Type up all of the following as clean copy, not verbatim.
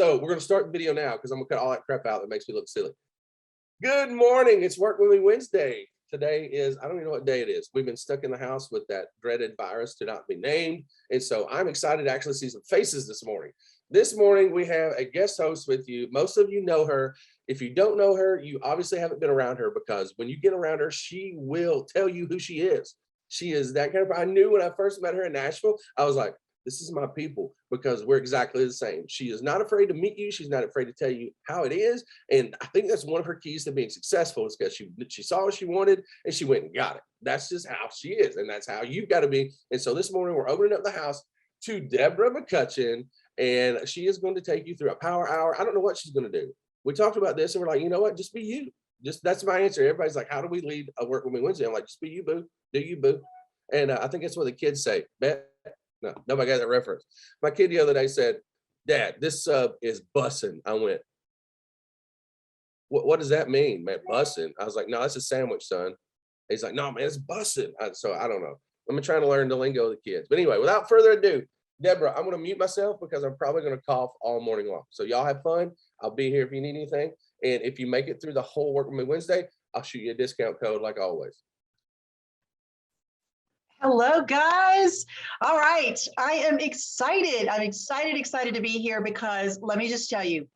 So we're going to start the video now because I'm going to cut all that crap out that makes me look silly. Good morning. It's Work With Me Wednesday. Today is, I don't even know what day it is. We've been stuck in the house with that dreaded virus to not be named. And so I'm excited to actually see some faces this morning. This morning, we have a guest host with you. Most of you know her. If you don't know her, you obviously haven't been around her, because when you get around her, she will tell you who she is. She is that kind of, I knew when I first met her in Nashville, I was like, this is my people, because we're exactly the same. She is not afraid to meet you. She's not afraid to tell you how it is. And I think that's one of her keys to being successful, is because she saw what she wanted and she went and got it. That's just how she is. And that's how you've got to be. And so this morning we're opening up the house to Debra McCutcheon, and she is going to take you through a power hour. I don't know what she's going to do. We talked about this and we're like, you know what? Just be you. Just, that's my answer. Everybody's like, how do we lead a Work With Me Wednesday? I'm like, just be you, boo. Do you, boo. And I think that's what the kids say. Bet. No, nobody got that reference. My kid the other day said, Dad, this sub is bussin'. I went, what does that mean, man? Bussin'? I was like, no, that's a sandwich, son. He's like, no, man, it's bussin'. So I don't know. I'm trying to learn the lingo of the kids. But anyway, without further ado, Debra, I'm going to mute myself because I'm probably going to cough all morning long. So y'all have fun. I'll be here if you need anything. And if you make it through the whole Work With Me Wednesday, I'll shoot you a discount code like always. Hello, guys. All right. I am excited. I'm excited to be here, because let me just tell you,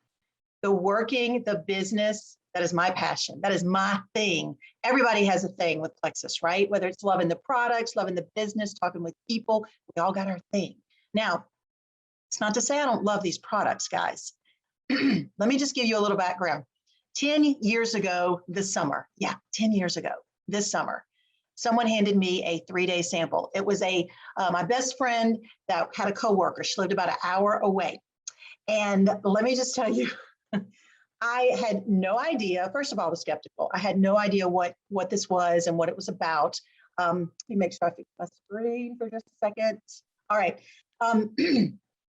the business, that is my passion. That is my thing. Everybody has a thing with Plexus, right? Whether it's loving the products, loving the business, talking with people, we all got our thing. Now, it's not to say I don't love these products, guys. Let me just give you a little background. 10 years ago this summer, 10 years ago this summer, someone handed me a 3-day sample. It was my best friend that had a coworker. She lived about an hour away. And let me just tell you, I had no idea. First of all, I was skeptical. I had no idea what this was and what it was about. Let me make sure I fix my screen for just a second. All right.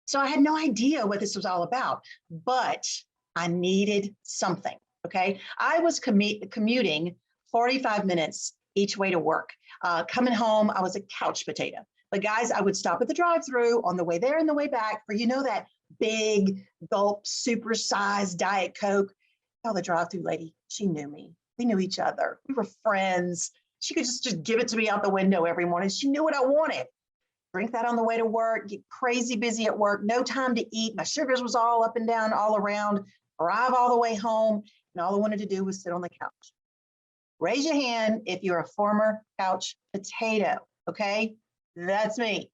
So I had no idea what this was all about, but I needed something, okay? I was commuting 45 minutes each way to work. Coming home, I was a couch potato. But guys, I would stop at the drive-thru on the way there and the way back for, that big gulp, super-sized Diet Coke. Oh, the drive-thru lady, she knew me. We knew each other. We were friends. She could just give it to me out the window every morning. She knew what I wanted. Drink that on the way to work, get crazy busy at work, no time to eat. My sugars was all up and down, all around, arrive all the way home, and all I wanted to do was sit on the couch. Raise your hand if you're a former couch potato, okay? That's me.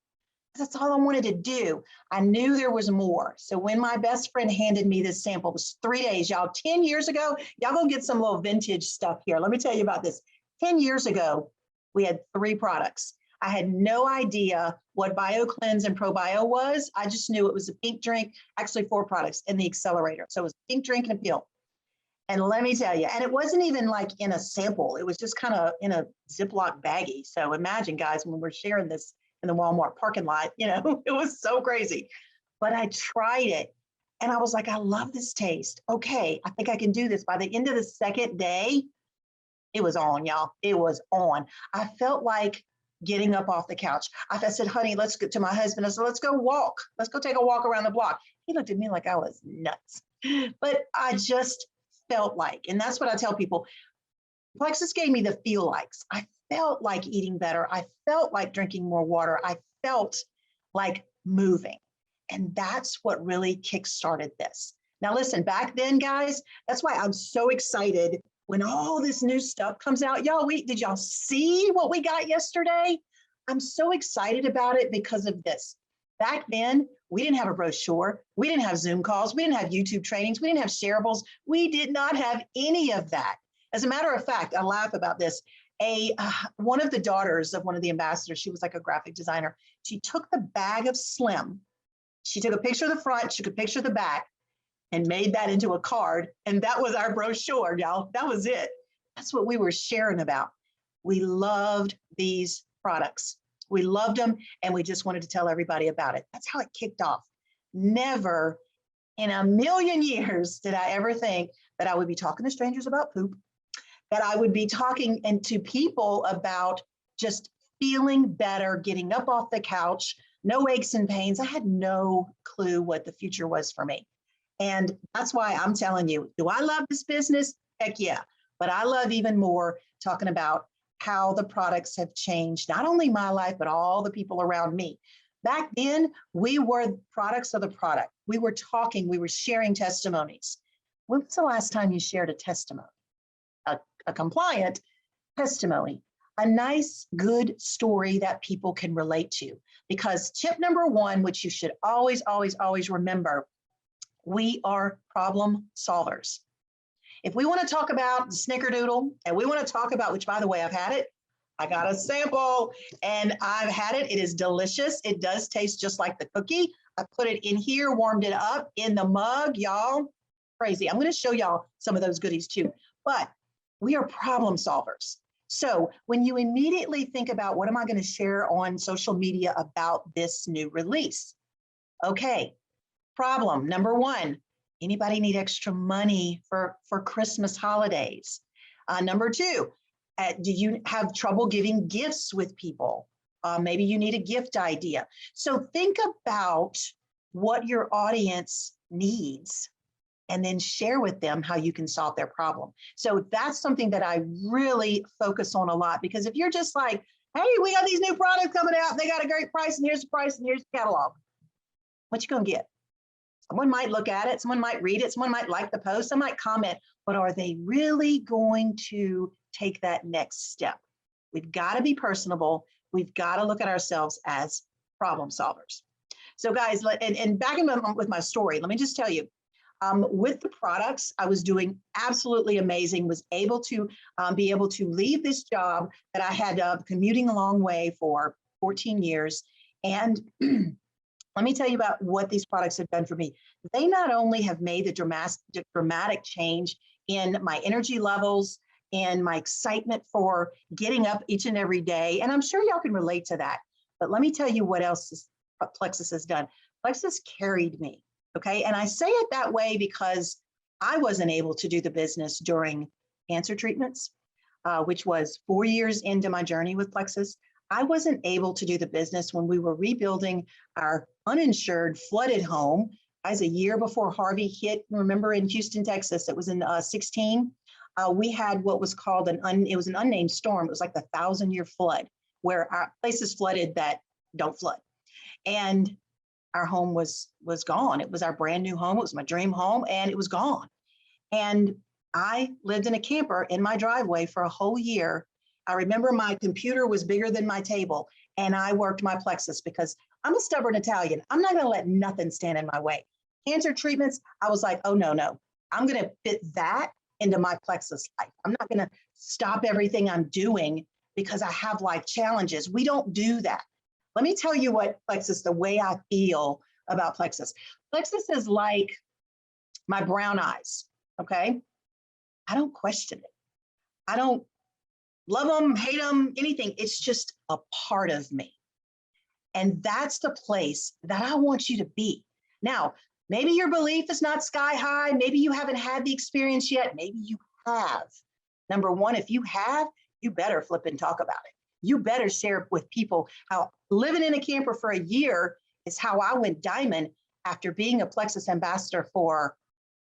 That's all I wanted to do. I knew there was more. So when my best friend handed me this sample, it was 3 days, y'all, 10 years ago, y'all go get some little vintage stuff here. Let me tell you about this. 10 years ago, we had 3 products. I had no idea what BioCleanse and ProBio was. I just knew it was a pink drink, actually 4 products in the accelerator. So it was a pink drink and a pill. And let me tell you, and it wasn't even like in a sample. It was just kind of in a Ziploc baggie. So imagine, guys, when we're sharing this in the Walmart parking lot, it was so crazy. But I tried it and I was like, I love this taste. Okay, I think I can do this. By the end of the second day, it was on, y'all. It was on. I felt like getting up off the couch. I said, honey, let's go to my husband. I said, let's go walk. Let's go take a walk around the block. He looked at me like I was nuts. But I just felt like, and that's what I tell people, Plexus gave me the feel likes. I felt like eating better. I felt like drinking more water. I felt like moving. And that's what really kickstarted this. Now listen, back then, guys, that's why I'm so excited when all this new stuff comes out. Y'all, did y'all see what we got yesterday? I'm so excited about it because of this. Back then, we didn't have a brochure. We didn't have Zoom calls. We didn't have YouTube trainings. We didn't have shareables. We did not have any of that. As a matter of fact, I laugh about this. One of the daughters of one of the ambassadors, she was like a graphic designer. She took the bag of Slim. She took a picture of the front. She took a picture of the back and made that into a card. And that was our brochure, y'all. That was it. That's what we were sharing about. We loved these products. We loved them, and we just wanted to tell everybody about it. That's how it kicked off. Never in a million years did I ever think that I would be talking to strangers about poop, that I would be talking to people about just feeling better, getting up off the couch, no aches and pains. I had no clue what the future was for me. And that's why I'm telling you, do I love this business? Heck yeah. But I love even more talking about how the products have changed, not only my life, but all the people around me. Back then, we were products of the product. We were talking, we were sharing testimonies. When was the last time you shared a testimony? A compliant testimony, a nice, good story that people can relate to. Because tip number one, which you should always, always, always remember, we are problem solvers. If we want to talk about the snickerdoodle and we want to talk about, which by the way, I've had it, I got a sample and I've had it. It is delicious. It does taste just like the cookie. I put it in here, warmed it up in the mug, y'all. Crazy. I'm going to show y'all some of those goodies too. But we are problem solvers. So when you immediately think about what am I going to share on social media about this new release? Okay, problem number one, anybody need extra money for Christmas holidays? Number two, do you have trouble giving gifts with people? Maybe you need a gift idea. So think about what your audience needs and then share with them how you can solve their problem. So that's something that I really focus on a lot, because if you're just like, hey, we got these new products coming out, they got a great price, and here's the price, and here's the catalog, what you gonna get? Someone might look at it, someone might read it, someone might like the post, some might comment, but are they really going to take that next step? We've got to be personable. We've got to look at ourselves as problem solvers. So guys, and back in with my story, let me just tell you, with the products, I was doing absolutely amazing, was able to be able to leave this job that I had commuting a long way for 14 years. And let me tell you about what these products have done for me. They not only have made the dramatic change in my energy levels and my excitement for getting up each and every day, and I'm sure y'all can relate to that, but let me tell you what else Plexus has done. Plexus carried me, okay? And I say it that way because I wasn't able to do the business during cancer treatments, which was 4 years into my journey with Plexus. I wasn't able to do the business when we were rebuilding our uninsured flooded home. As a year before Harvey hit, remember in Houston, Texas, it was in 16. We had what was called it was an unnamed storm. It was like the 1,000-year flood, where our places flooded that don't flood. And our home was gone. It was our brand new home. It was my dream home, and it was gone. And I lived in a camper in my driveway for a whole year. I remember my computer was bigger than my table, and I worked my Plexus because I'm a stubborn Italian. I'm not going to let nothing stand in my way. Cancer treatments, I was like, oh, no. I'm going to fit that into my Plexus life. I'm not going to stop everything I'm doing because I have life challenges. We don't do that. Let me tell you what Plexus, the way I feel about Plexus. Plexus is like my brown eyes, okay? I don't question it. I don't love them, hate them, anything. It's just a part of me. And that's the place that I want you to be. Now, maybe your belief is not sky high. Maybe you haven't had the experience yet. Maybe you have. Number one, if you have, you better flip and talk about it. You better share with people how living in a camper for a year is how I went diamond after being a Plexus ambassador for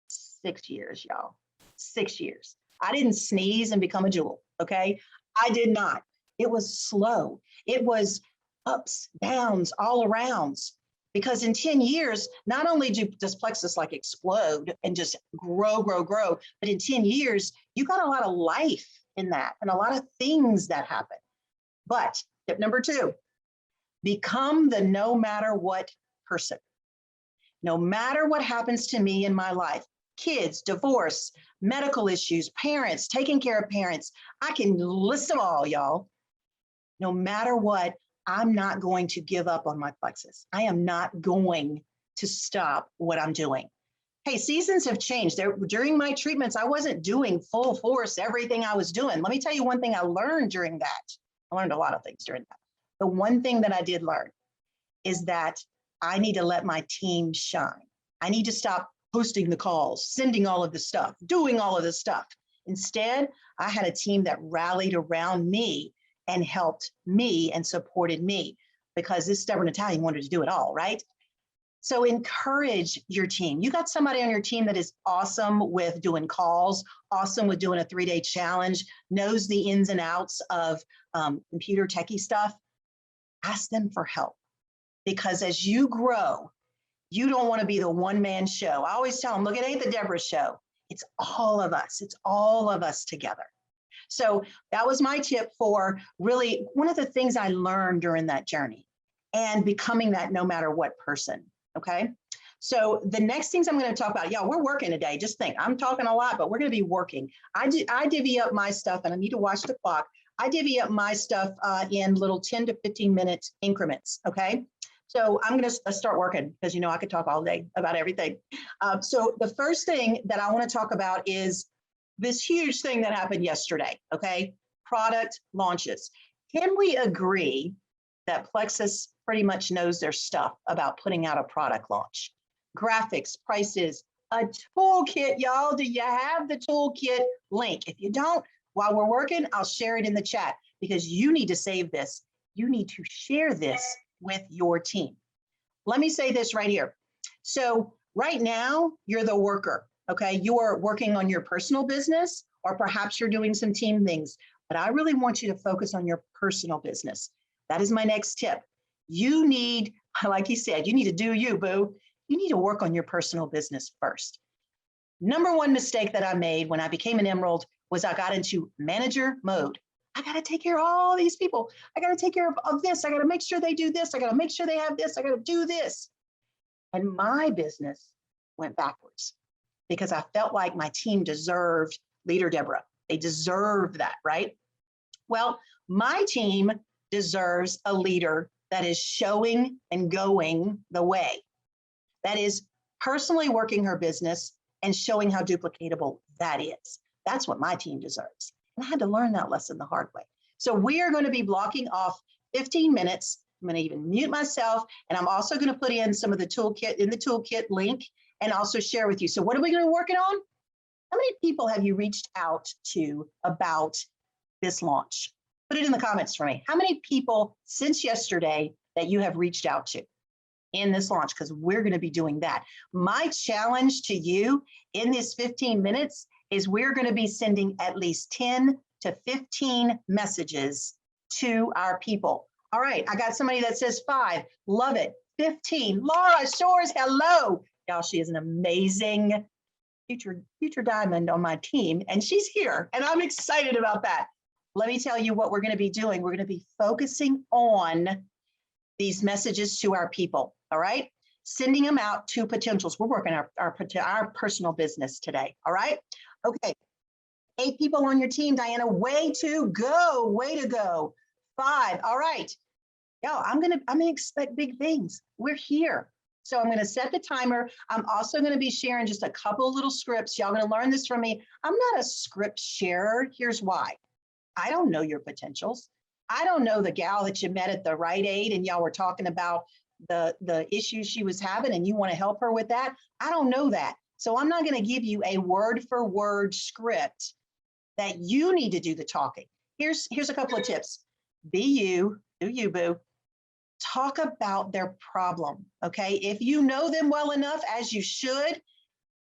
6 years, y'all. 6 years. I didn't sneeze and become a jewel, okay? I did not. It was slow. It was ups, downs, all arounds. Because in 10 years, not only does Plexus like explode and just grow, but in 10 years, you got a lot of life in that and a lot of things that happen. But tip number 2, become the no matter what person. No matter what happens to me in my life, kids, divorce, medical issues, parents, taking care of parents, I can list them all, y'all. No matter what, I'm not going to give up on my Plexus. I am not going to stop what I'm doing. Hey, seasons have changed. During my treatments, I wasn't doing full force everything I was doing. Let me tell you one thing I learned during that. I learned a lot of things during that. The one thing that I did learn is that I need to let my team shine. I need to stop hosting the calls, sending all of the stuff, doing all of this stuff. Instead, I had a team that rallied around me and helped me and supported me, because this stubborn Italian wanted to do it all, right? So encourage your team. You got somebody on your team that is awesome with doing calls, awesome with doing a 3-day challenge, knows the ins and outs of computer techie stuff. Ask them for help, because as you grow, you don't want to be the one-man show. I always tell them, look, it ain't the Debra show. It's all of us. It's all of us together. So that was my tip for really one of the things I learned during that journey and becoming that no matter what person. Okay. So the next things I'm going to talk about, y'all, we're working today. Just think, I'm talking a lot, but we're going to be working. I divvy up my stuff, and I need to watch the clock. I divvy up my stuff in little 10 to 15 minute increments. Okay. So I'm going to start working, because, you know, I could talk all day about everything. So the first thing that I want to talk about is this huge thing that happened yesterday. Okay. Product launches. Can we agree that Plexus pretty much knows their stuff about putting out a product launch? Graphics, prices, a toolkit, y'all. Do you have the toolkit link? If you don't, while we're working, I'll share it in the chat, because you need to save this. You need to share this with your team. Let me say this right here. So right now, you're the worker, okay? You are working on your personal business, or perhaps you're doing some team things, but I really want you to focus on your personal business. That is my next tip. You need, like he said, you need to do you, boo. You need to work on your personal business first. Number one mistake that I made when I became an Emerald was I got into manager mode. I got to take care of all these people. I got to take care of this. I got to make sure they do this. I got to make sure they have this. I got to do this. And my business went backwards, because I felt like my team deserved Leader Debra. They deserved that, right? Well, my team deserves a leader that is showing and going the way, that is personally working her business and showing how duplicatable that is. That's what my team deserves. And I had to learn that lesson the hard way. So we are going to be blocking off 15 minutes. I'm going to even mute myself. And I'm also going to put in some of the toolkit link, and also share with you. So what are we going to be working on? How many people have you reached out to about this launch? Put it in the comments for me. How many people since yesterday that you have reached out to in this launch? Because we're going to be doing that. My challenge to you in this 15 minutes is we're going to be sending at least 10 to 15 messages to our people. All right, I got somebody that says 5. Love it. 15. Laura Shores, hello. Y'all, she is an amazing future diamond on my team, and she's here, and I'm excited about that. Let me tell you what we're going to be doing. We're going to be focusing on these messages to our people. All right, sending them out to potentials. We're working our personal business today. All right. Okay. 8 people on your team, Diana. Way to go. Way to go. 5. All right. Yo, I'm gonna expect big things. We're here. So I'm going to set the timer. I'm also going to be sharing just a couple little scripts. Y'all going to learn this from me. I'm not a script sharer. Here's why. I don't know your potentials. I don't know the gal that you met at the Rite Aid and y'all were talking about the issues she was having and you want to help her with that. I don't know that. So I'm not going to give you a word for word script that you need to do the talking. Here's a couple of tips. Be you, do you, boo. Talk about their problem, okay? If you know them well enough, as you should,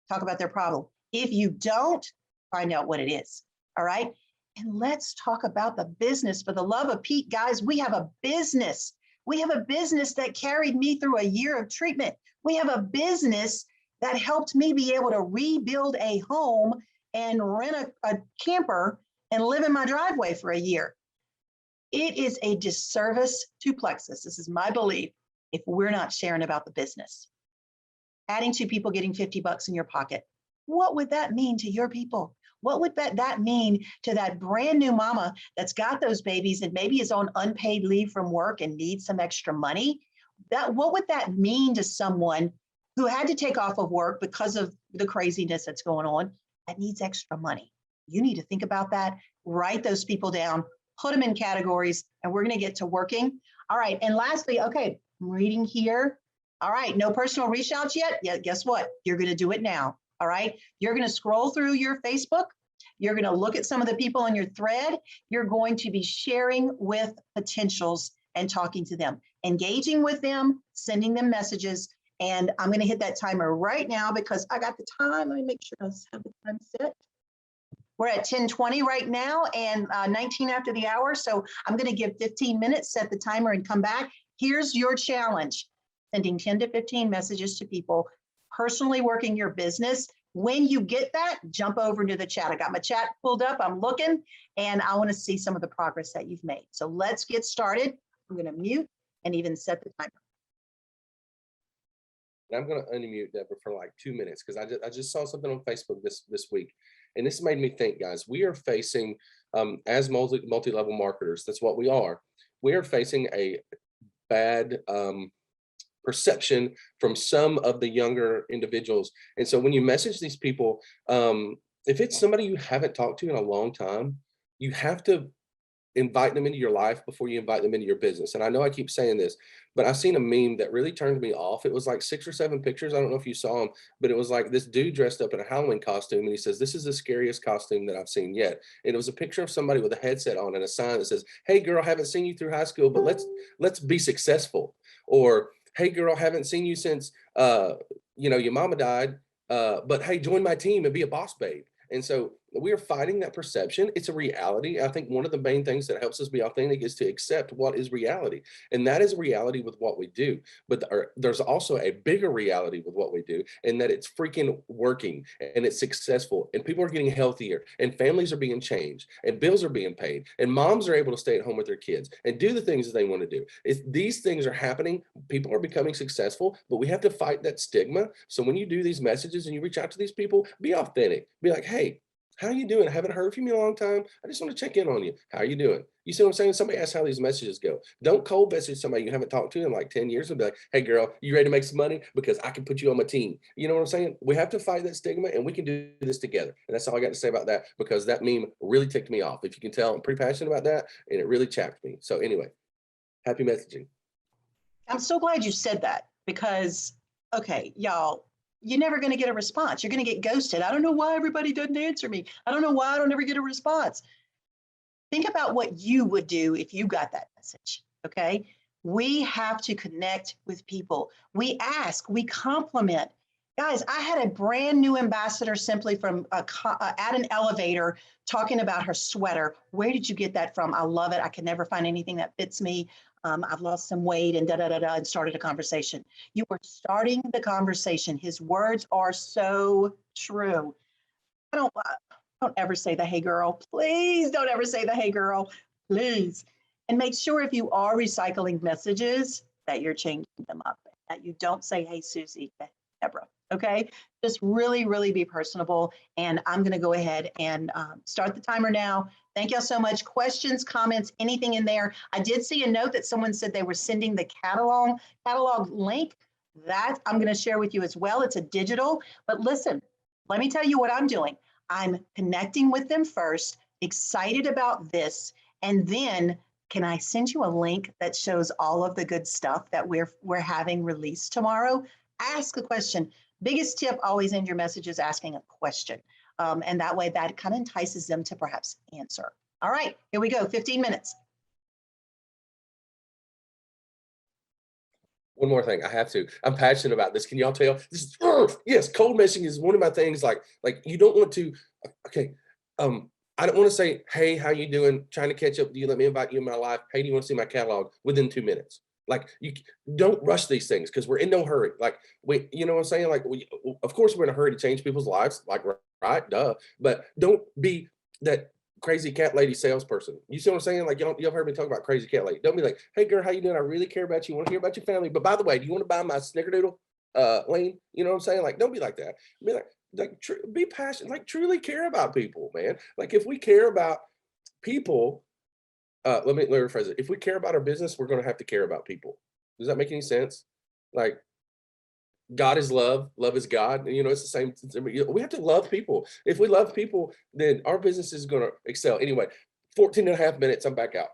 talk about their problem. If you don't, find out what it is, all right? And let's talk about the business. For the love of Pete, guys, we have a business. We have a business that carried me through a year of treatment. We have a business that helped me be able to rebuild a home and rent a camper and live in my driveway for a year. It is a disservice to Plexus, this is my belief, if we're not sharing about the business. Adding to people getting $50 in your pocket. What would that mean to your people? What would that mean to that brand new mama that's got those babies and maybe is on unpaid leave from work and needs some extra money? What would that mean to someone who had to take off of work because of the craziness that's going on that needs extra money? You need to think about that, write those people down, put them in categories, and we're going to get to working. All right. And lastly, okay, I'm reading here. All right. No personal reach outs yet? Yeah. Guess what? You're going to do it now. All right. You're going to scroll through your Facebook. You're going to look at some of the people on your thread. You're going to be sharing with potentials and talking to them, engaging with them, sending them messages, And I'm going to hit that timer right now because I got the time. Let me make sure I have the time set. We're at 10:20 right now and 19 after the hour. So I'm going to give 15 minutes, set the timer and come back. Here's your challenge. Sending 10 to 15 messages to people, personally working your business. When you get that, jump over into the chat. I got my chat pulled up. I'm looking and I want to see some of the progress that you've made. So let's get started. I'm going to mute and even set the timer. And I'm going to unmute Deborah for like 2 minutes because I just saw something on Facebook this week, and this made me think, guys. We are facing, as multi-level marketers, that's what we are. We are facing a bad perception from some of the younger individuals, and so when you message these people, if it's somebody you haven't talked to in a long time, you have to invite them into your life before you invite them into your business. And I know I keep saying this, but I seen a meme that really turned me off. It was like 6 or 7 pictures. I don't know if you saw them, but it was like this dude dressed up in a Halloween costume. And he says, "This is the scariest costume that I've seen yet." And it was a picture of somebody with a headset on and a sign that says, "Hey girl, haven't seen you through high school, but let's be successful." Or, "Hey girl, haven't seen you since, your mama died. But hey, join my team and be a boss babe." And so we are fighting that perception. It's a reality. I think one of the main things that helps us be authentic is to accept what is reality. And that is reality with what we do. But there's also a bigger reality with what we do, and that it's freaking working and it's successful and people are getting healthier and families are being changed and bills are being paid and moms are able to stay at home with their kids and do the things that they want to do. If these things are happening, people are becoming successful, but we have to fight that stigma. So when you do these messages and you reach out to these people, be authentic. Be like, "Hey, how you doing? I haven't heard from you in a long time. I just want to check in on you. How are you doing?" You see what I'm saying? Somebody asks how these messages go. Don't cold message somebody you haven't talked to in like 10 years and be like, "Hey girl, you ready to make some money? Because I can put you on my team." You know what I'm saying? We have to fight that stigma and we can do this together. And that's all I got to say about that, because that meme really ticked me off. If you can tell, I'm pretty passionate about that and it really chapped me. So anyway, happy messaging. I'm so glad you said that because, okay, y'all, you're never going to get a response. You're going to get ghosted. I don't know why everybody doesn't answer me. I don't know why I don't ever get a response. Think about what you would do if you got that message, okay? We have to connect with people. We ask, we compliment. Guys, I had a brand new ambassador simply from at an elevator talking about her sweater. Where did you get that from? I love it. I can never find anything that fits me. I've lost some weight and and started a conversation. You were starting the conversation. His words are so true. I don't ever say the "hey girl." Please don't ever say the "hey girl." Please. And make sure if you are recycling messages that you're changing them up, that you don't say "hey Susie" to Debra. Okay. Just really, really be personable. And I'm going to go ahead and start the timer now. Thank y'all so much. Questions, comments, anything in there. I did see a note that someone said they were sending the catalog link. That I'm going to share with you as well. It's a digital, but listen, let me tell you what I'm doing. I'm connecting with them first, excited about this, and then can I send you a link that shows all of the good stuff that we're having released tomorrow? Ask a question. Biggest tip, always end your messages asking a question. And that way that kind of entices them to perhaps answer. All right, here we go, 15 minutes. One more thing, I have to. I'm passionate about this. Can y'all tell? This is yes, cold messaging is one of my things. Like you don't want to. Okay, I don't want to say, "Hey, how you doing? Trying to catch up. Do you let me invite you in my life? Hey, do you want to see my catalog?" Within 2 minutes. Like you don't rush these things because we're in no hurry. Like you know what I'm saying? Like of course we're in a hurry to change people's lives. Like right, duh. But don't be that crazy cat lady salesperson. You see what I'm saying? Like y'all heard me talk about crazy cat lady. Don't be like, "Hey girl, how you doing? I really care about you. Want to hear about your family. But by the way, do you want to buy my snickerdoodle lane?" You know what I'm saying? Like, don't be like that. Be like be passionate, like truly care about people, man. Like if we care about people, let me rephrase it. If we care about our business, we're going to have to care about people. Does that make any sense? Like God is love, love is God. You know, it's the same. We have to love people. If we love people, then our business is going to excel. Anyway, 14 and a half minutes. I'm back out.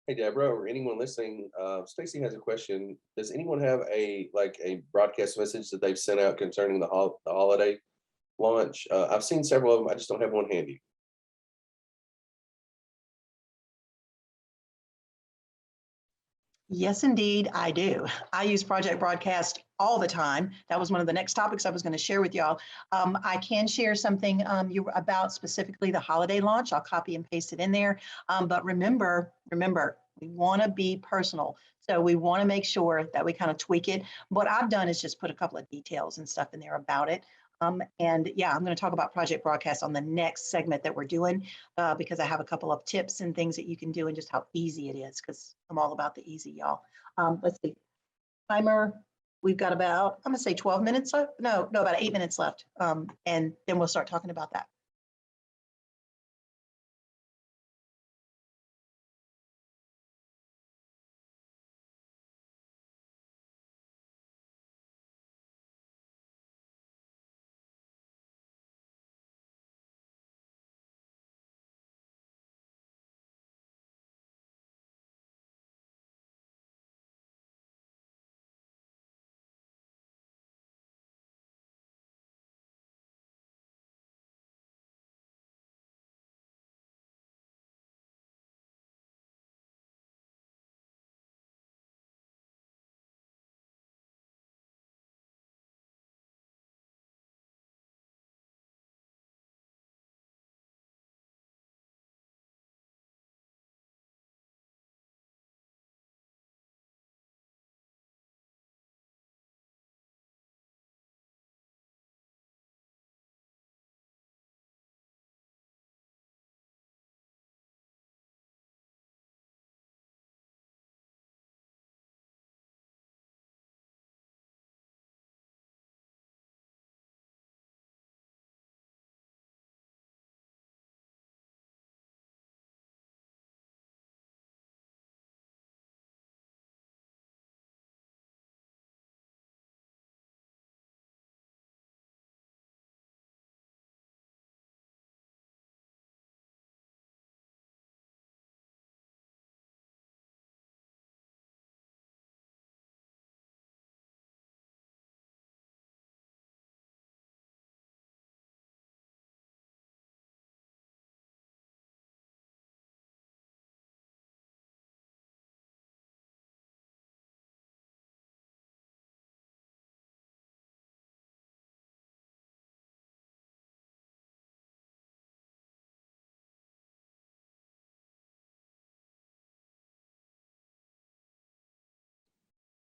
Hey, Deborah, or anyone listening, Stacy has a question. Does anyone have a broadcast message that they've sent out concerning the holiday launch? I've seen several of them. I just don't have one handy. Yes, indeed, I do. I use Project Broadcast all the time. That was one of the next topics I was going to share with y'all. I can share something about specifically the holiday launch. I'll copy and paste it in there. But remember, we want to be personal. So we want to make sure that we kind of tweak it. What I've done is just put a couple of details and stuff in there about it. And yeah, I'm going to talk about Project Broadcast on the next segment that we're doing because I have a couple of tips and things that you can do and just how easy it is because I'm all about the easy, y'all. Let's see, timer. We've got about, I'm going to say 12 minutes left. No, about 8 minutes left. And then we'll start talking about that.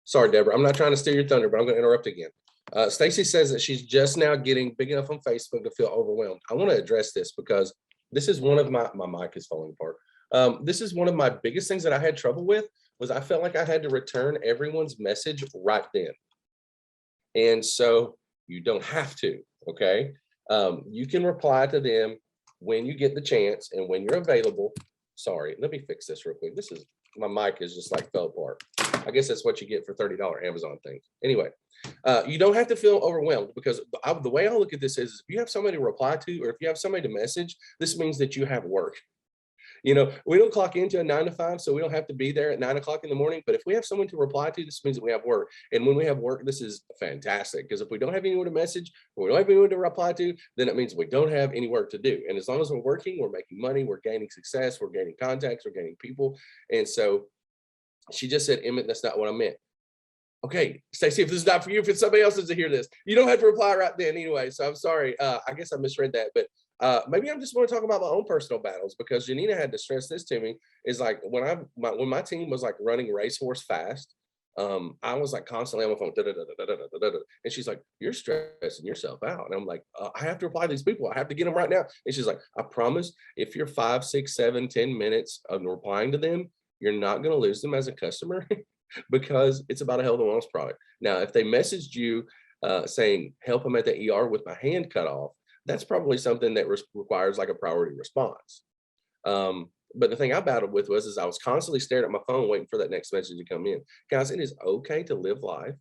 Sorry, Deborah. I'm not trying to steal your thunder, but I'm going to interrupt again. Stacy says that she's just now getting big enough on Facebook to feel overwhelmed. I want to address this because this is one of my mic is falling apart. This is one of my biggest things that I had trouble with was I felt like I had to return everyone's message right then. And so you don't have to, okay? You can reply to them when you get the chance and when you're available. Sorry, let me fix this real quick. My mic is just like fell apart. I guess that's what you get for $30 Amazon things. Anyway, you don't have to feel overwhelmed because the way I look at this is if you have somebody to reply to or if you have somebody to message, this means that you have work. We don't clock into a 9 to 5, so we don't have to be there at 9 o'clock in the morning. But if we have someone to reply to, this means that we have work. And when we have work, this is fantastic because if we don't have anyone to message or we don't have anyone to reply to, then it means we don't have any work to do. And as long as we're working, we're making money, we're gaining success, we're gaining contacts, we're gaining people. And so she just said, Emmett, that's not what I meant. Okay, Stacey, if this is not for you, if it's somebody else to hear this, you don't have to reply right then anyway. So I'm sorry. I guess I misread that, but maybe I'm just want to talk about my own personal battles because Janina had to stress this to me is like when my team was like running racehorse fast, I was like constantly on my phone, and she's like, "You're stressing yourself out," and I'm like, "I have to reply to these people. I have to get them right now." And she's like, "I promise, if you're 5, 6, 7, 10 minutes of replying to them, you're not going to lose them as a customer." Because it's about a health and wellness product. Now, if they messaged you saying, help them at the ER with my hand cut off, that's probably something that requires like a priority response. But the thing I battled with was I was constantly staring at my phone waiting for that next message to come in. Guys, it is okay to live life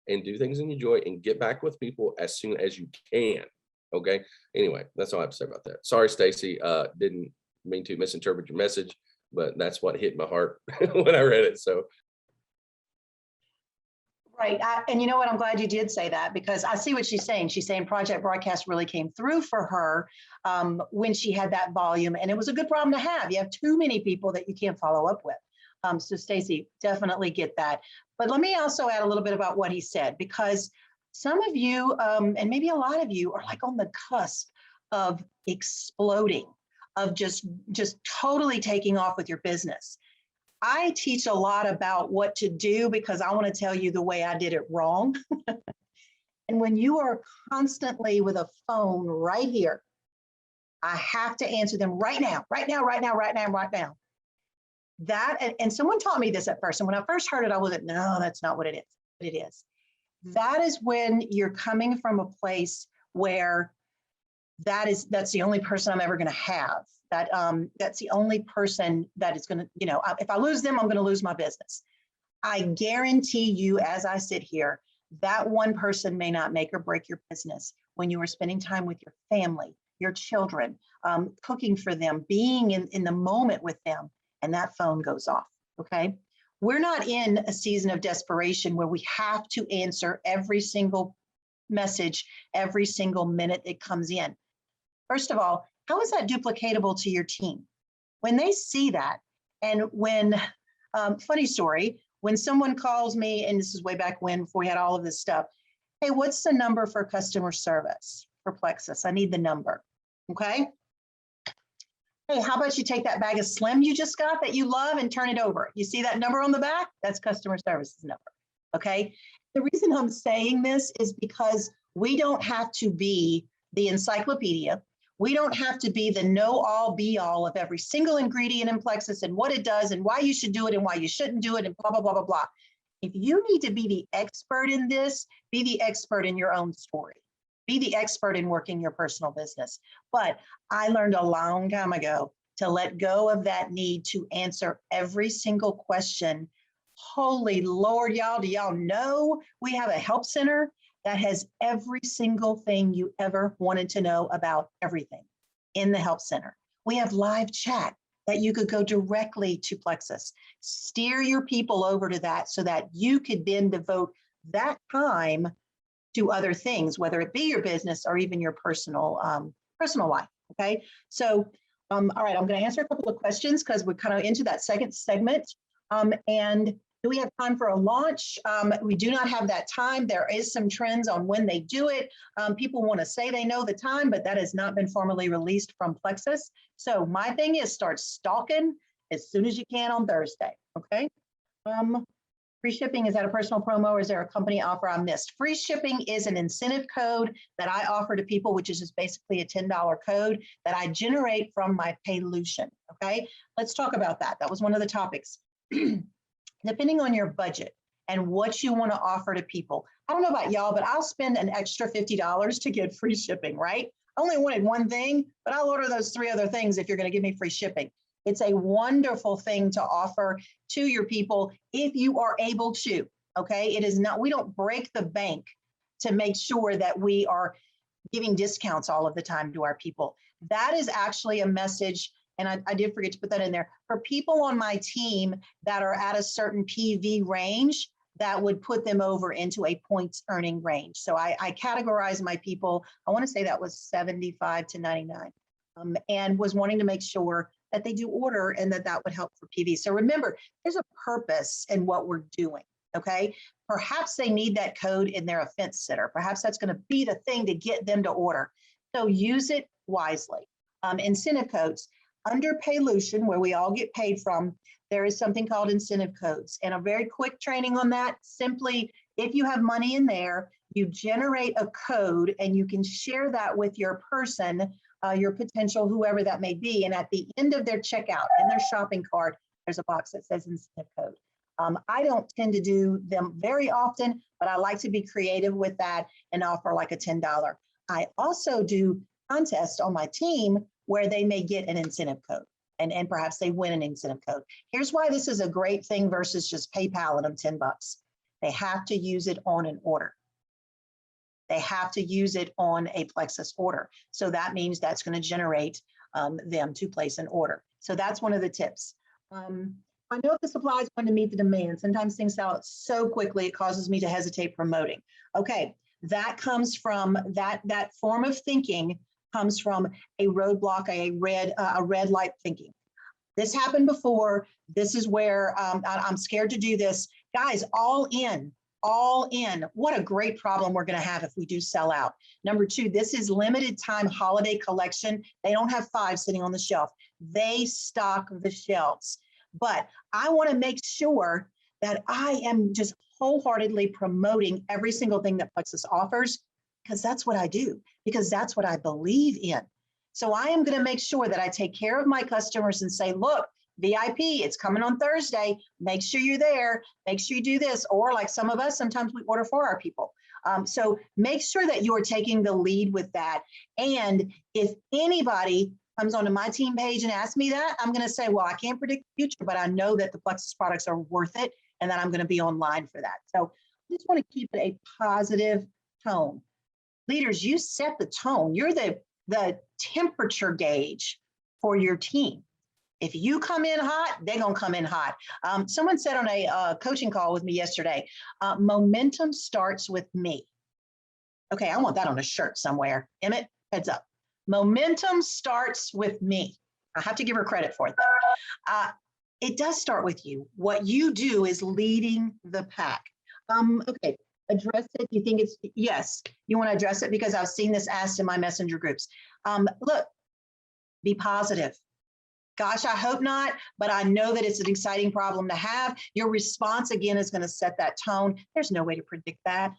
and do things you enjoy and get back with people as soon as you can. Okay. Anyway, that's all I have to say about that. Sorry, Stacy. Didn't mean to misinterpret your message. but that's what hit my heart when I read it. So Right. And you know what? I'm glad you did say that, because I see what she's saying. She's saying Project Broadcast really came through for her when she had that volume. And it was a good problem to have. You have too many people that you can't follow up with. So Stacey, definitely get that. But let me also add a little bit about what he said, because some of you, and maybe a lot of you, are like on the cusp of exploding, of just totally taking off with your business. I teach a lot about what to do because I want to tell you the way I did it wrong. And when you are constantly with a phone right here, I have to answer them right now, right now, right now, right now, right now. That, and someone taught me this at first. And when I first heard it, I wasn't, no, that's not what it is. But it is. That is when you're coming from a place where that's the only person I'm ever going to have. That's the only person that is going to, if I lose them, I'm going to lose my business. I guarantee you, as I sit here, that one person may not make or break your business when you are spending time with your family, your children, cooking for them, being in the moment with them, and that phone goes off, okay? We're not in a season of desperation where we have to answer every single message, every single minute that comes in. First of all, how is that duplicatable to your team? When they see that, and when, funny story, when someone calls me, and this is way back when, before we had all of this stuff, hey, what's the number for customer service for Plexus? I need the number, okay? Hey, how about you take that bag of Slim you just got that you love and turn it over? You see that number on the back? That's customer service's number, okay? The reason I'm saying this is because we don't have to be the encyclopedia. We don't have to be the know-all, be-all of every single ingredient in Plexus and what it does and why you should do it and why you shouldn't do it and blah, blah, blah, blah, blah. If you need to be the expert in this, be the expert in your own story. Be the expert in working your personal business. But I learned a long time ago to let go of that need to answer every single question. Holy Lord, y'all, do y'all know we have a help center that has every single thing you ever wanted to know about everything in the help center. We have live chat that you could go directly to Plexus. Steer your people over to that so that you could then devote that time to other things, whether it be your business or even your personal life, okay? So, all right, I'm gonna answer a couple of questions because we're kind of into that second segment. And do we have time for a launch? We do not have that time. There is some trends on when they do it. People want to say they know the time, but that has not been formally released from Plexus. So my thing is start stalking as soon as you can on Thursday, okay? Free shipping, is that a personal promo or is there a company offer I missed? Free shipping is an incentive code that I offer to people, which is just basically a $10 code that I generate from my Paylution, okay? Let's talk about that. That was one of the topics. Depending on your budget and what you want to offer to people. I don't know about y'all, but I'll spend an extra $50 to get free shipping, right? I only wanted one thing, but I'll order those 3 other things if you're going to give me free shipping. It's a wonderful thing to offer to your people if you are able to, okay? It is not, we don't break the bank to make sure that we are giving discounts all of the time to our people. That is actually a message, and I did forget to put that in there, for people on my team that are at a certain PV range, that would put them over into a points earning range. So I categorize my people, I want to say that was 75 to 99, and was wanting to make sure that they do order and that would help for PV. So remember, there's a purpose in what we're doing, okay? Perhaps they need that code in their offense center. Perhaps that's going to be the thing to get them to order. So use it wisely. Incentive codes. Under Paylution, where we all get paid from, there is something called incentive codes. And a very quick training on that, simply, if you have money in there, you generate a code and you can share that with your person, your potential, whoever that may be. And at the end of their checkout, in their shopping cart, there's a box that says incentive code. I don't tend to do them very often, but I like to be creative with that and offer like a $10. I also do contests on my team where they may get an incentive code and perhaps they win an incentive code. Here's why this is a great thing versus just PayPal and them 10 bucks. They have to use it on an order. They have to use it on a Plexus order. So that means that's going to generate them to place an order. So that's one of the tips. I know if the supply is going to meet the demand. Sometimes things sell out so quickly, it causes me to hesitate promoting. Okay, that comes from that form of thinking comes from a roadblock, a red light thinking. This happened before. This is where I'm scared to do this. Guys, all in, all in. What a great problem we're going to have if we do sell out. Number two, this is limited time holiday collection. They don't have 5 sitting on the shelf. They stock the shelves. But I want to make sure that I am just wholeheartedly promoting every single thing that Plexus offers, because that's what I do, because that's what I believe in. So I am going to make sure that I take care of my customers and say, look, VIP, it's coming on Thursday. Make sure you're there. Make sure you do this. Or like some of us, sometimes we order for our people. So make sure that you are taking the lead with that. And if anybody comes onto my team page and asks me that, I'm going to say, well, I can't predict the future, but I know that the Plexus products are worth it and that I'm going to be online for that. So I just want to keep it a positive tone. Leaders, you set the tone. You're the temperature gauge for your team. If you come in hot, they're going to come in hot. Someone said on a coaching call with me yesterday, momentum starts with me. Okay, I want that on a shirt somewhere. Emmett, heads up. Momentum starts with me. I have to give her credit for it, though. It does start with you. What you do is leading the pack. Okay, address it. You think it's, yes, you want to address it because I've seen this asked in my messenger groups. Look, be positive. Gosh, I hope not, but I know that it's an exciting problem to have. Your response, again, is going to set that tone. There's no way to predict that.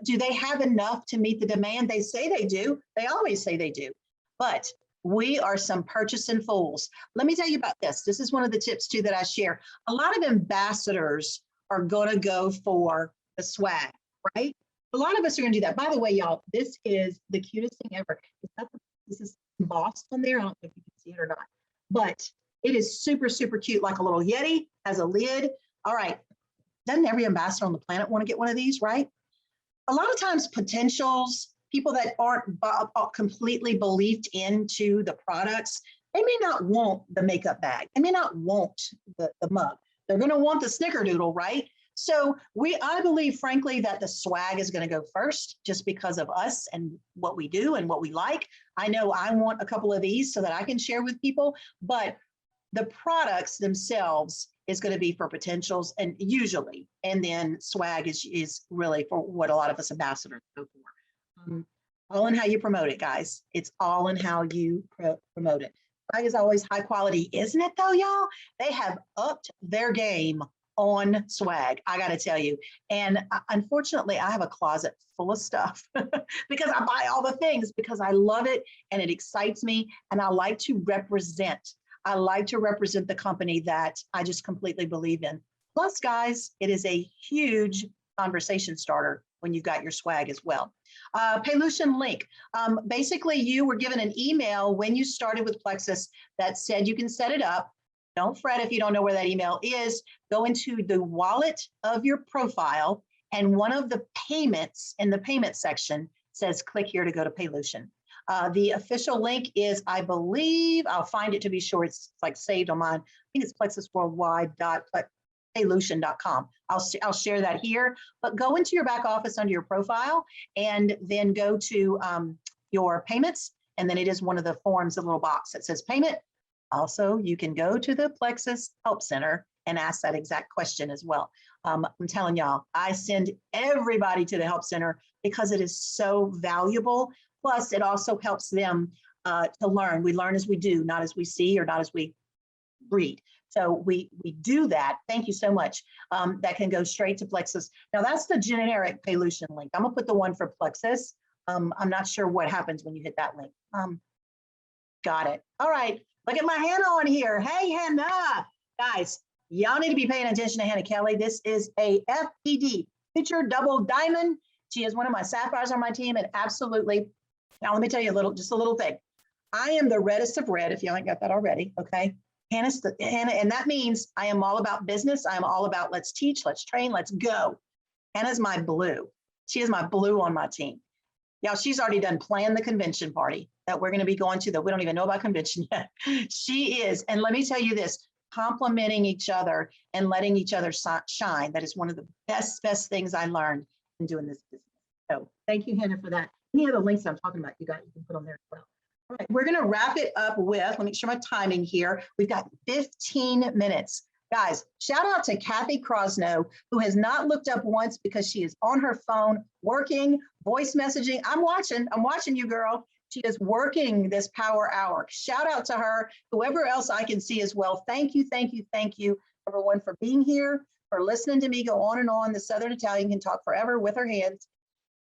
Do they have enough to meet the demand? They say they do. They always say they do. But we are some purchasing fools. Let me tell you about this. This is one of the tips, too, that I share. A lot of ambassadors are going to go for the swag, right? A lot of us are going to do that. By the way, y'all, this is the cutest thing ever. This is embossed on there. I don't know if you can see it or not. But it is super, super cute, like a little Yeti, has a lid. All right, doesn't every ambassador on the planet want to get one of these, right? A lot of times potentials, people that aren't completely believed into the products, they may not want the makeup bag. They may not want the mug. They're going to want the snickerdoodle, right? So I believe, frankly, that the swag is going to go first just because of us and what we do and what we like. I know I want a couple of these so that I can share with people, but the products themselves is going to be for potentials and usually, and then swag is really for what a lot of us ambassadors go for. All in how you promote it, guys. It's all in how you promote it. Swag is always high quality, isn't it though, y'all? They have upped their game on swag, I got to tell you. And unfortunately, I have a closet full of stuff because I buy all the things because I love it and it excites me. And I like to represent. I like to represent the company that I just completely believe in. Plus, guys, it is a huge conversation starter when you've got your swag as well. Palution link. Basically, you were given an email when you started with Plexus that said you can set it up. Don't fret if you don't know where that email is. Go into the wallet of your profile, and one of the payments in the payment section says, click here to go to Palution. The official link is, I believe, I'll find it to be sure, it's like saved on mine. I think it's plexusworldwide.palution.com. I'll share that here, but go into your back office under your profile and then go to your payments. And then it is one of the forms, a little box that says payment. Also, you can go to the Plexus Help Center and ask that exact question as well. I'm telling y'all, I send everybody to the Help Center because it is so valuable. Plus, it also helps them to learn. We learn as we do, not as we see or not as we read. So we do that. Thank you so much. That can go straight to Plexus. Now, that's the generic Palution link. I'm going to put the one for Plexus. I'm not sure what happens when you hit that link. Got it. All right. Look at my Hannah on here. Hey, Hannah. Guys, y'all need to be paying attention to Hannah Kelly. This is a FPD, Future Double Diamond. She is one of my sapphires on my team, and absolutely. Now, let me tell you just a little thing. I am the reddest of red, if you ain't got that already, okay? Hannah, and that means I am all about business. I am all about let's teach, let's train, let's go. Hannah's my blue. She is my blue on my team. Y'all, she's already done planned the convention party that we're going to be going to that we don't even know about convention yet. She is. And let me tell you this, complimenting each other and letting each other shine. That is one of the best things I learned in doing this business. So thank you, Hannah, for that. Any other links I'm talking about, you can put on there as well. All right, we're going to wrap it up with, let me make sure my timing here. We've got 15 minutes. Guys, shout out to Kathy Crosno, who has not looked up once because she is on her phone, working, voice messaging. I'm watching you, girl. She is working this power hour. Shout out to her, whoever else I can see as well. Thank you, everyone, for being here, for listening to me go on and on. The Southern Italian can talk forever with her hands,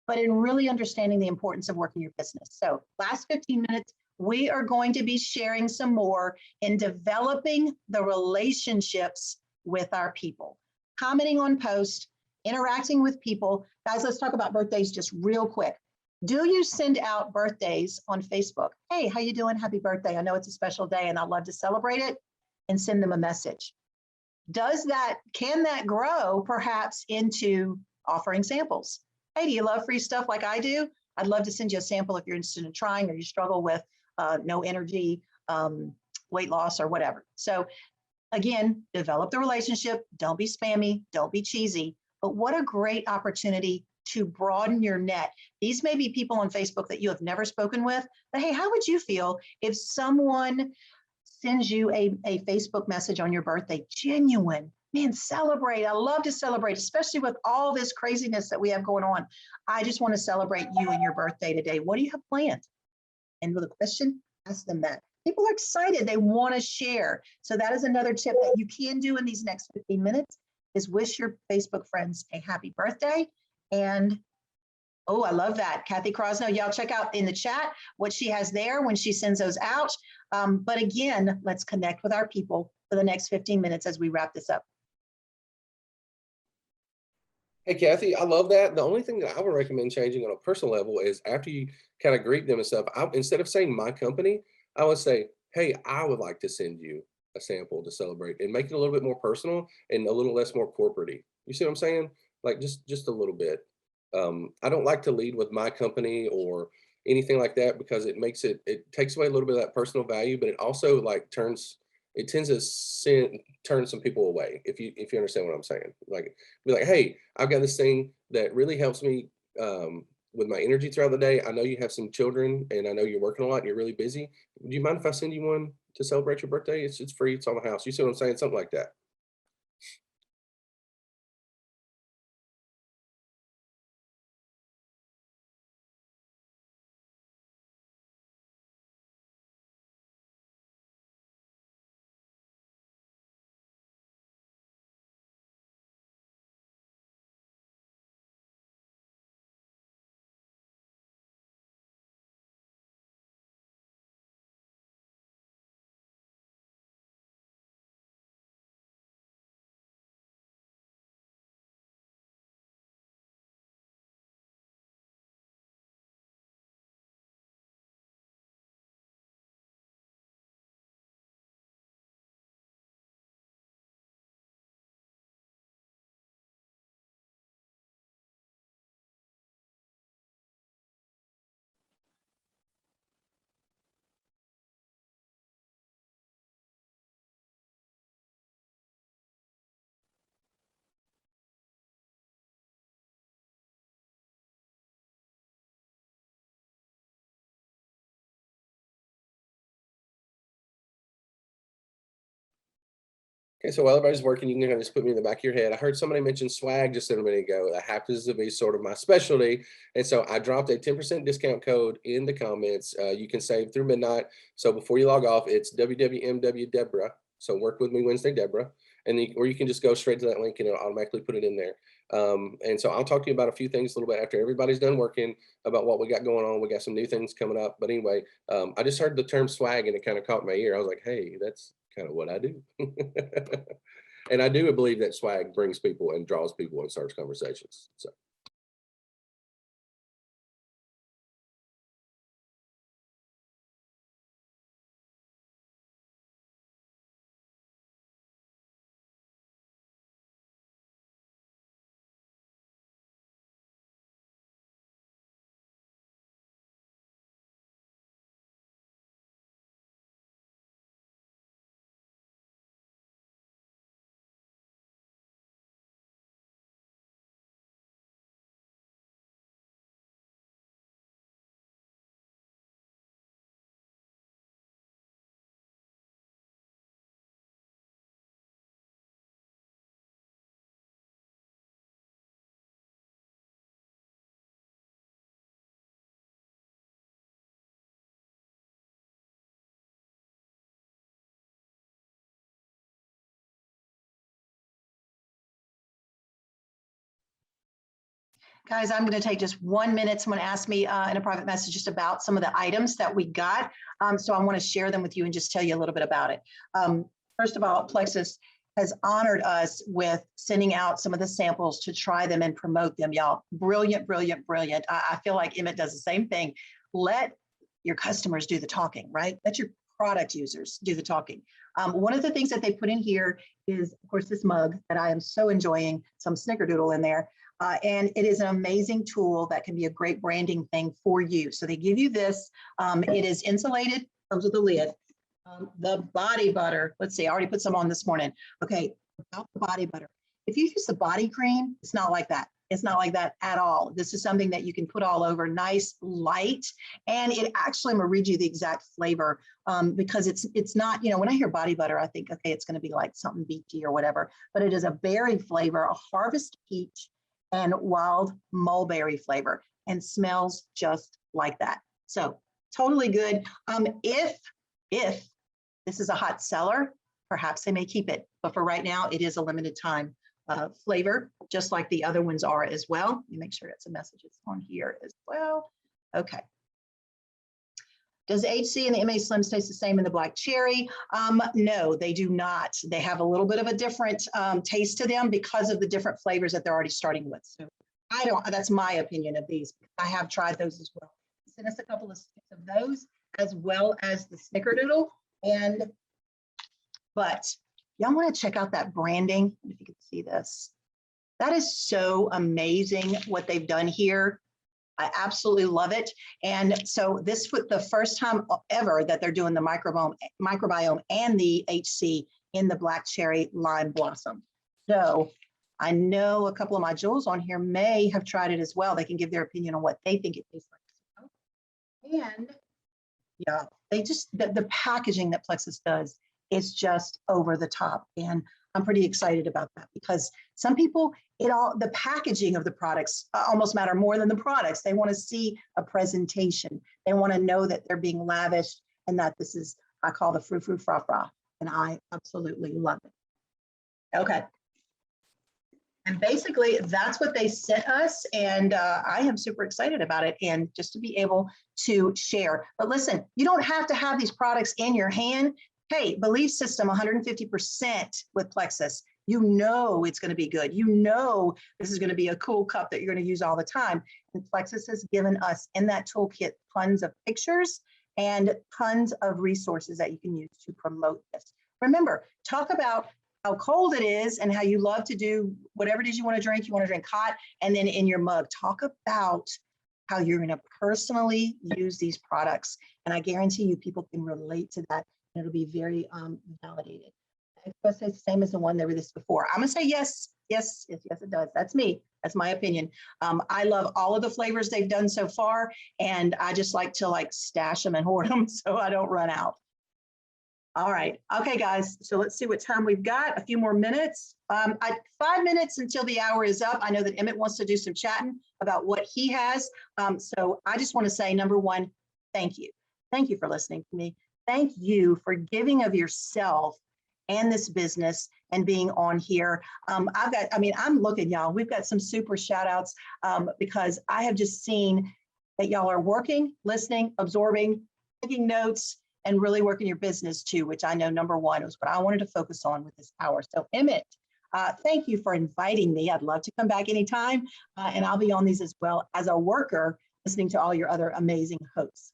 but in really understanding the importance of working your business. So last 15 minutes, we are going to be sharing some more in developing the relationships with our people, commenting on posts, interacting with people. Guys, let's talk about birthdays just real quick. Do you send out birthdays on Facebook? Hey, how you doing? Happy birthday. I know it's a special day and I'd love to celebrate it, and send them a message. Can that grow perhaps into offering samples? Hey, do you love free stuff like I do? I'd love to send you a sample if you're interested in trying, or you struggle with no energy, weight loss, or whatever. So again, develop the relationship. Don't be spammy. Don't be cheesy. But what a great opportunity to broaden your net. These may be people on Facebook that you have never spoken with, but hey, how would you feel if someone sends you a Facebook message on your birthday? Genuine. Man, celebrate. I love to celebrate, especially with all this craziness that we have going on. I just want to celebrate you and your birthday today. What do you have planned? And with a question, ask them that. People are excited. They want to share. So that is another tip that you can do in these next 15 minutes, is wish your Facebook friends a happy birthday. And oh, I love that. Kathy Crosno, y'all check out in the chat what she has there when she sends those out. But again, let's connect with our people for the next 15 minutes as we wrap this up. Hey, Kathy, I love that. The only thing that I would recommend changing on a personal level is after you kind of greet them and stuff, instead of saying my company, I would say, hey, I would like to send you a sample to celebrate, and make it a little bit more personal and a little less more corporate-y. You see what I'm saying? Like just a little bit. I don't like to lead with my company or anything like that, because it takes away a little bit of that personal value, but it also like it tends to turn some people away, if you understand what I'm saying. Like, be like, hey, I've got this thing that really helps me with my energy throughout the day. I know you have some children and I know you're working a lot and you're really busy. Do you mind if I send you one to celebrate your birthday? It's free, it's on the house. You see what I'm saying? Something like that. Okay, so while everybody's working, you can kind of just put me in the back of your head. I heard somebody mention swag just a minute ago. That happens to be sort of my specialty. And so I dropped a 10% discount code in the comments. You can save through midnight. So before you log off, it's WWMW Debra. So work with me Wednesday, Debra. Or you can just go straight to that link and it'll automatically put it in there. And so I'll talk to you about a few things a little bit after everybody's done working, about what we got going on. We got some new things coming up. But anyway, I just heard the term swag and it kind of caught my ear. I was like, hey, that's kind of what I do. And I do believe that swag brings people and draws people and starts conversations. So. Guys, I'm going to take just 1 minute. Someone asked me in a private message just about some of the items that we got. So I want to share them with you and just tell you a little bit about it. First of all, Plexus has honored us with sending out some of the samples to try them and promote them, y'all. Brilliant, brilliant, brilliant. I feel like Emmett does the same thing. Let your customers do the talking, right? Let your product users do the talking. One of the things that they put in here is, of course, this mug that I am so enjoying, some snickerdoodle in there. And it is an amazing tool that can be a great branding thing for you. So they give you this. It is insulated, comes with a lid. The body butter, let's see, I already put some on this morning. Okay, about the body butter. If you use the body cream, it's not like that. It's not like that at all. This is something that you can put all over, nice, light, and it actually, I'm gonna read you the exact flavor because it's not, you know, when I hear body butter, I think, okay, it's gonna be like something beachy or whatever, but it is a berry flavor, a harvest peach and wild mulberry flavor, and smells just like that. So totally good. If this is a hot seller, perhaps they may keep it, but for right now, it is a limited time flavor, just like the other ones are as well. Let me make sure it's a message on here as well. Okay. Does the HC and the MA Slim taste the same in the black cherry? No, they do not. They have a little bit of a different taste to them because of the different flavors that they're already starting with. So that's my opinion of these. I have tried those as well. Send us a couple of sticks of those as well as the snickerdoodle. But y'all want to check out that branding, if you can see this. That is so amazing what they've done here. I absolutely love it. And so this was the first time ever that they're doing the microbiome and the HC in the black cherry lime blossom. So I know a couple of my jewels on here may have tried it as well. They can give their opinion on what they think it tastes like. And yeah, the packaging that Plexus does is just over the top. And I'm pretty excited about that because some people, the packaging of the products almost matter more than the products. They want to see a presentation. They want to know that they're being lavished and that this is, I call the frou-frou fra-fra, and I absolutely love it. Okay. And basically that's what they sent us. And I am super excited about it. And just to be able to share, but listen, you don't have to have these products in your hand. Hey, belief system 150% with Plexus. You know it's going to be good. You know this is going to be a cool cup that you're going to use all the time. And Plexus has given us in that toolkit tons of pictures and tons of resources that you can use to promote this. Remember, talk about how cold it is and how you love to do whatever it is you want to drink. You want to drink hot, and then in your mug, talk about how you're going to personally use these products. And I guarantee you people can relate to that. It'll be very validated. Express says the same as the one that we listed before. I'm gonna say yes, yes, yes, yes, it does. That's me. That's my opinion. I love all of the flavors they've done so far, and I just like to stash them and hoard them so I don't run out. All right, okay, guys. So let's see what time we've got. A few more minutes. 5 minutes until the hour is up. I know that Emmett wants to do some chatting about what he has. So I just want to say, number one, thank you. Thank you for listening to me. Thank you for giving of yourself and this business and being on here. I'm looking, y'all, we've got some super shout outs because I have just seen that y'all are working, listening, absorbing, taking notes, and really working your business too, which I know number one was what I wanted to focus on with this hour. So Emmett, thank you for inviting me. I'd love to come back anytime and I'll be on these as well as a worker listening to all your other amazing hosts.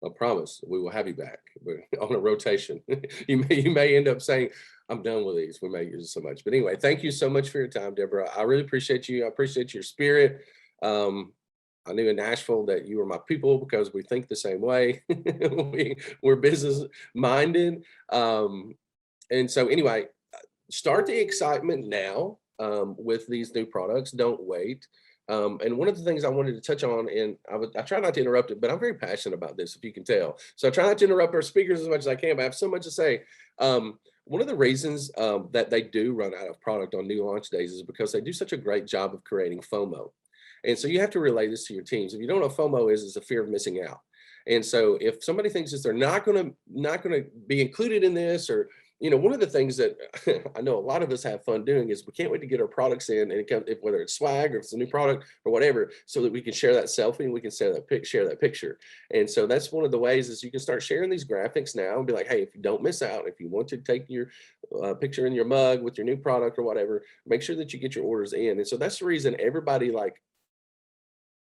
I promise we will have you back. We're on a rotation. You may end up saying, I'm done with these. We may use it so much. But anyway, thank you so much for your time, Deborah. I really appreciate you. I appreciate your spirit. I knew in Nashville that you were my people because we think the same way. We're business minded. And so anyway, start the excitement now with these new products. Don't wait. And one of the things I wanted to touch on, and I try not to interrupt it, but I'm very passionate about this, if you can tell. So I try not to interrupt our speakers as much as I can, but I have so much to say. One of the reasons that they do run out of product on new launch days is because they do such a great job of creating FOMO. And so you have to relay this to your teams. If you don't know what FOMO is, it's a fear of missing out. And so if somebody thinks that they're not going to be included in this, or you know, one of the things that I know a lot of us have fun doing is we can't wait to get our products in, and it comes, whether it's swag or it's a new product or whatever, so that we can share that selfie and we can share that picture. And so that's one of the ways is you can start sharing these graphics now and be like, hey, if you don't miss out, if you want to take your picture in your mug with your new product or whatever, make sure that you get your orders in. And so that's the reason everybody like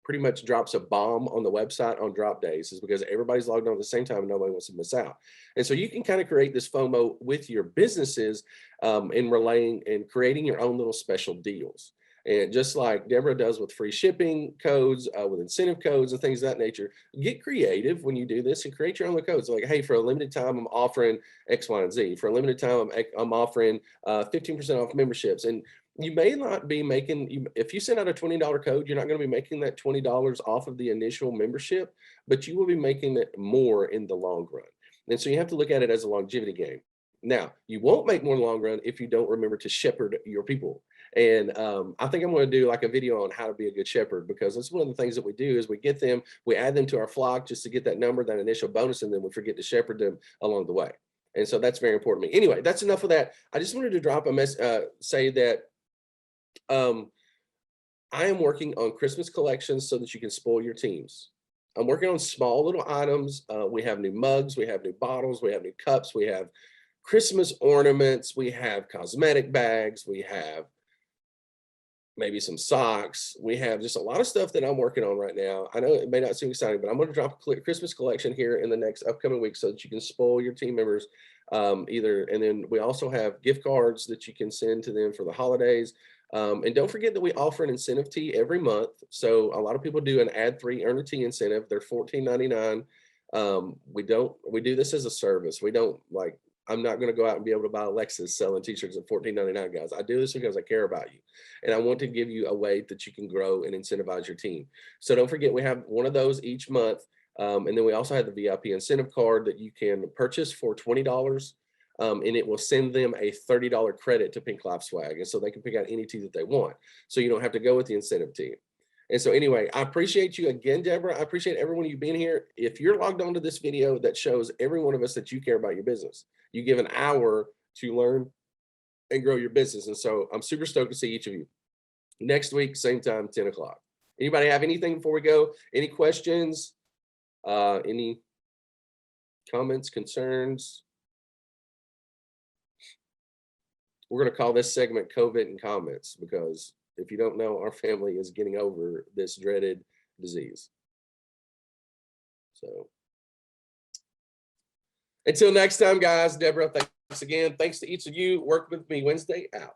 pretty much drops a bomb on the website on drop days, is because everybody's logged on at the same time and nobody wants to miss out. And so you can kind of create this FOMO with your businesses in relaying and creating your own little special deals. And just like Deborah does with free shipping codes, with incentive codes and things of that nature, get creative when you do this and create your own codes. Like, hey, for a limited time, I'm offering X, Y, and Z. For a limited time, I'm offering 15% off memberships. And you may not be making, if you send out a $20 code, you're not going to be making that $20 off of the initial membership, but you will be making it more in the long run. And so you have to look at it as a longevity game. Now, you won't make more in the long run if you don't remember to shepherd your people. And I think I'm going to do like a video on how to be a good shepherd, because that's one of the things that we do is we get them, we add them to our flock just to get that number, that initial bonus, and then we forget to shepherd them along the way. And so that's very important to me. Anyway, that's enough of that. I just wanted to drop a message, say that I am working on Christmas collections so that you can spoil your teams. I'm working on small little items. We have new mugs, we have new bottles, we have new cups, we have Christmas ornaments, we have cosmetic bags, we have maybe some socks. We have just a lot of stuff that I'm working on right now. I know it may not seem exciting, but I'm going to drop a Christmas collection here in the next upcoming week so that you can spoil your team members either. And then we also have gift cards that you can send to them for the holidays. And don't forget that we offer an incentive tea every month. So a lot of people do an add 3 earn a tea incentive. They're $14.99. We do this as a service. We don't like, I'm not going to go out and be able to buy a Lexus selling t-shirts at $14.99, guys. I do this because I care about you. And I want to give you a way that you can grow and incentivize your team. So don't forget, we have one of those each month. And then we also have the VIP incentive card that you can purchase for $20. And it will send them a $30 credit to Pink Life Swag. And so they can pick out any tea that they want. So you don't have to go with the incentive tea. And so anyway, I appreciate you again, Deborah. I appreciate everyone you being here. If you're logged on to this video, that shows every one of us that you care about your business. You give an hour to learn and grow your business. And so I'm super stoked to see each of you next week, same time, 10 o'clock. Anybody have anything before we go? Any questions? Any comments, concerns? We're going to call this segment COVID and comments, because if you don't know, our family is getting over this dreaded disease. So until next time, guys, Deborah, thanks again. Thanks to each of you. Work with me Wednesday out.